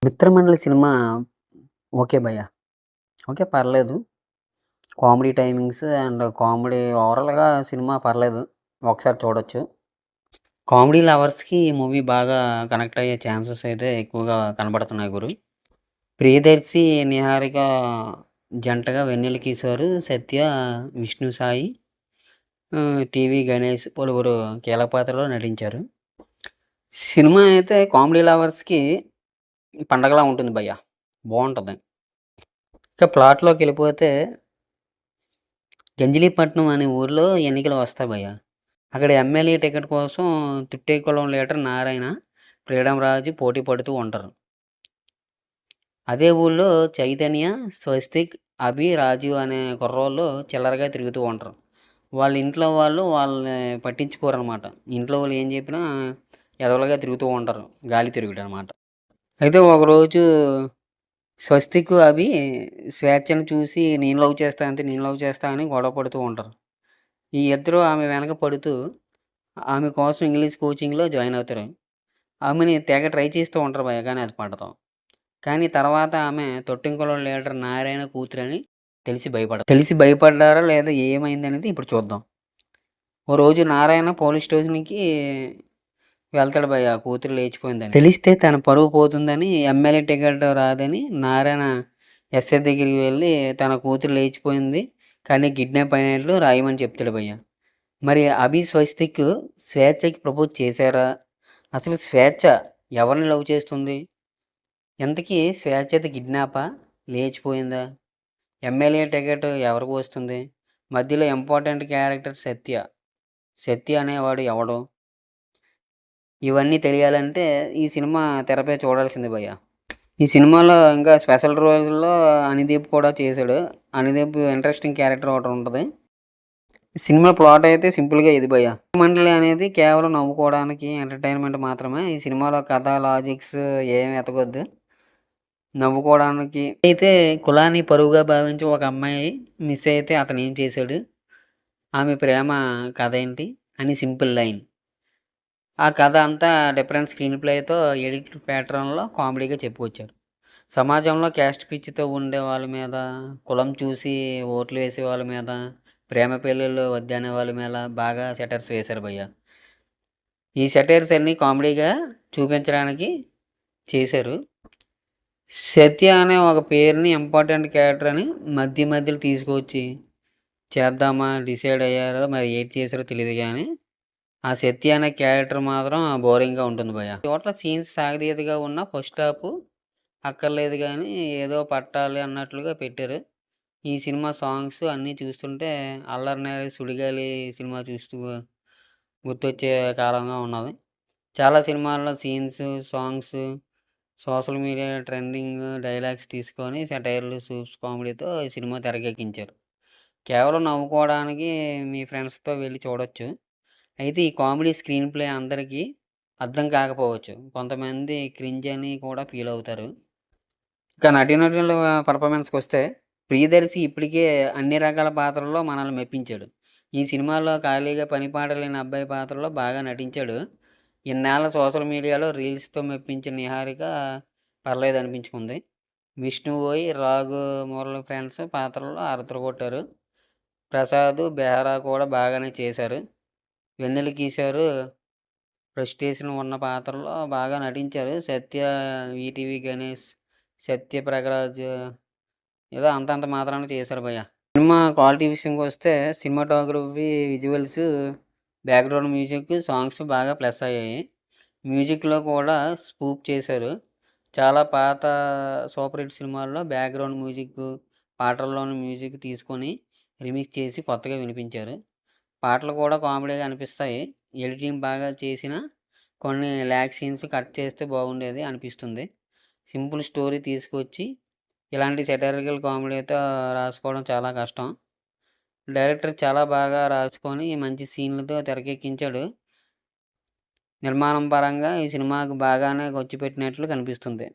మిత్రమండలి cinema okay భయ్య. Okay. పర్లేదు. Comedy timings and comedy ఓవరాల్‌గా సినిమా పర్లేదు. ఒకసారి చూడొచ్చు. కామెడీ లవర్స్‌కి ఈ మూవీ బాగా కనెక్ట్ అయ్యే ఛాన్సెస్ అయితే ఎక్కువగా కనబడుతున్నాయి గురు. ప్రియదర్శి, నిహారిక జంటగా వెన్నెల కిషోర్, సత్య, విష్ణు సాయి, టీవీ గణేష్ పలువురు కీలక పాత్రలో నటించారు. సినిమా అయితే కామెడీ లవర్స్‌కి పండగలా ఉంటుంది భయ్య. బావుంటది. ఇక ప్లాట్‌లోకెళ్ళిపోతే గంజిలీపట్నం అనే ఊర్లో ఎన్నికలు వస్తాయి భయ్య. అక్కడ ఎమ్మెల్యే టికెట్ కోసం తుట్టేకుళం లీడర్ నారాయణ, ఫ్రీడమ్ రాజు పోటీ పడుతూ ఉంటారు. అదే ఊళ్ళో చైతన్య, స్వస్తిక్, అభి, రాజు అనే కుర్రోళ్ళు చిల్లరగా తిరుగుతూ ఉంటారు. వాళ్ళ ఇంట్లో వాళ్ళు వాళ్ళని పట్టించుకోరనమాట. ఇంట్లో వాళ్ళు ఏం చెప్పినా ఎదవలుగా తిరుగుతూ ఉంటారు. గాలి తిరుగుడనమాట. అయితే ఒకరోజు స్వస్తిక్, అభి స్వేచ్ఛను చూసి నేను లవ్ చేస్తా అంటే నేను లవ్ చేస్తా అని గొడవ పడుతూ ఉంటారు. ఈ ఇద్దరు ఆమె వెనక పడుతూ ఆమె కోసం ఇంగ్లీష్ కోచింగ్‌లో జాయిన్ అవుతారు. ఆమెని తెగ ట్రై చేస్తూ ఉంటారు భయ్య. కానీ అది పడదు. కానీ తర్వాత ఆమె తొట్టింకులో లీడర్ నారాయణ కూతురని తెలిసి భయపడ్డారా లేదా ఏమైందనేది ఇప్పుడు చూద్దాం. ఓ రోజు నారాయణ పోలీస్ స్టేషన్‌కి వెళ్తాడు భయ్య కూతురు లేచిపోయిందని. తెలిస్తే తన పరువు పోతుందని, ఎమ్మెల్యే టికెట్ రాదని నారాయణ ఎస్ఐ దగ్గరికి వెళ్ళి తన కూతురు లేచిపోయింది. కానీ కిడ్నాప్ అయినట్లు రాయమని చెప్తాడు భయ్య. మరి అభి, స్వస్తిక్ స్వేచ్ఛకి ప్రపోజ్ చేశారా? అసలు స్వేచ్ఛ ఎవరిని లవ్ చేస్తుంది? ఇంతకీ స్వేచ్ఛది కిడ్నాపా? లేచిపోయిందా? ఎమ్మెల్యే టికెట్ ఎవరికి వస్తుంది? మధ్యలో ఇంపార్టెంట్ క్యారెక్టర్ సత్య. సత్య అనేవాడు ఎవడు? ఇవన్నీ తెలియాలంటే ఈ సినిమా తెరపై చూడాల్సిందే భయ్య. ఈ సినిమాలో ఇంకా స్పెషల్ రోజుల్లో అనిదీప్ కూడా చేశాడు. అనిదీప్ ఇంట్రెస్టింగ్ క్యారెక్టర్ ఒకటి ఉంటది. సినిమా ప్లాట్ అయితే సింపుల్‌గా ఇది భయ్య. మండలి అనేది కేవలం నవ్వుకోవడానికి ఎంటర్‌టైన్‌మెంట్ మాత్రమే. ఈ సినిమాలో కథ, లాజిక్స్ ఏమి ఎతకొద్దు. నవ్వుకోవడానికి అయితే కులాన్ని పరువుగా భావించి ఒక అమ్మాయి మిస్ అయితే అతను ఏం చేశాడు? ఆమె ప్రేమ కథ ఏంటి? అని సింపుల్ లైన్. ఆ కథ అంతా డిఫరెంట్ స్క్రీన్ ప్లేతో ఎడిట్ ప్యాటర్న్‌లో కామెడీగా చెప్పుకొచ్చారు. సమాజంలో క్యాస్ట్ పిచ్చితో ఉండే వాళ్ళ మీద, కులం చూసి ఓట్లు వేసే వాళ్ళ మీద, ప్రేమ పెళ్ళిళ్ళు వద్దనే వాళ్ళ మీద బాగా సెటైర్స్ వేశారు భయ్య. ఈ సెటైర్స్ అన్నీ కామెడీగా చూపించడానికి చేశారు. సత్య అనే ఒక పేరుని ఇంపార్టెంట్ క్యారెక్టర్ అని మధ్యలో తీసుకొచ్చి చేద్దామా డిసైడ్ అయ్యారో మరి ఏది చేశారో తెలీదు గానీ, ఆ సత్య అనే క్యారెక్టర్ మాత్రం బోరింగ్‌గా ఉంటుంది భయ్య. చోట్ల సీన్స్ సాగదీతగా ఉన్న ఫస్ట్ హాఫ్ అక్కర్లేదు గానీ, ఏదో పట్టాలి అన్నట్లుగా పెట్టారు. ఈ సినిమా సాంగ్స్ అన్నీ చూస్తుంటే 'అల్లరి నరేష్ సుడిగాలి' సినిమా చూస్తూ గుర్తొచ్చే కాలంగా ఉన్నది. చాలా సినిమాల్లో scenes, songs, social media trending dialogues తీసుకొని సెటైర్లు, సూప్స్ కామెడీతో ఈ సినిమా తెరకెక్కించారు. కేవలం నవ్వుకోవడానికి మీ ఫ్రెండ్స్‌తో వెళ్లి చూడొచ్చు. అయితే ఈ కామెడీ స్క్రీన్ ప్లే అందరికీ అర్థం కాకపోవచ్చు. కొంతమంది క్రింజ్ అని కూడా ఫీల్ అవుతారు. ఇక నటీనటుల పెర్ఫార్మెన్స్‌కొస్తే ప్రియదర్శి ఇప్పటికే అన్ని రకాల పాత్రల్లో మనల్ని మెప్పించాడు. ఈ సినిమాలో ఖాళీగా పని పాట లేని అబ్బాయి పాత్రలో బాగా నటించాడు. ఇన్నేళ్ల సోషల్ మీడియాలో రీల్స్‌తో మెప్పించిన నిహారిక పర్లేదనిపించుకుంది. విష్ణు ఓయ్, రాఘు మురళి ఫ్రెండ్స్ పాత్రల్లో అదరగొట్టారు. ప్రసాద్, బెహ్రా కూడా బాగానే చేశారు. వెన్నెల కిషోర్ ఫ్రస్ట్రేషన్ ఉన్న పాత్రలో బాగా నటించారు. సత్య, ఈటీవీ గణేష్, సత్య ప్రగరాజ్ ఏదో అంతంత మాత్రాన చేశారు భయ్య. సినిమా క్వాలిటీ విషయంకొస్తే cinematography, visuals, background music, songs బాగా ప్లస్ అయ్యాయి. మ్యూజిక్‌లో కూడా స్పూఫ్ చేశారు. చాలా పాత సూపర్ హిట్ సినిమాల్లో బ్యాక్‌గ్రౌండ్ మ్యూజిక్, పాటల్లోని మ్యూజిక్ తీసుకొని రీమిక్స్ చేసి కొత్తగా వినిపించారు. పాటలు కూడా కామెడీగా అనిపిస్తాయి. ఎడిటింగ్ బాగా చేసినా కొన్ని ల్యాగ్ సీన్స్ కట్ చేస్తే బాగుండేది అనిపిస్తుంది. సింపుల్ స్టోరీ తీసుకొచ్చి ఇలాంటి సెటైరికల్ కామెడీతో రాసుకోవడం చాలా కష్టం. డైరెక్టర్ చాలా బాగా రాసుకొని మంచి సీన్‌లతో తెరకెక్కించాడు. నిర్మాణం పరంగా ఈ సినిమాకు బాగానే ఖర్చుపెట్టినట్లు కనిపిస్తుంది.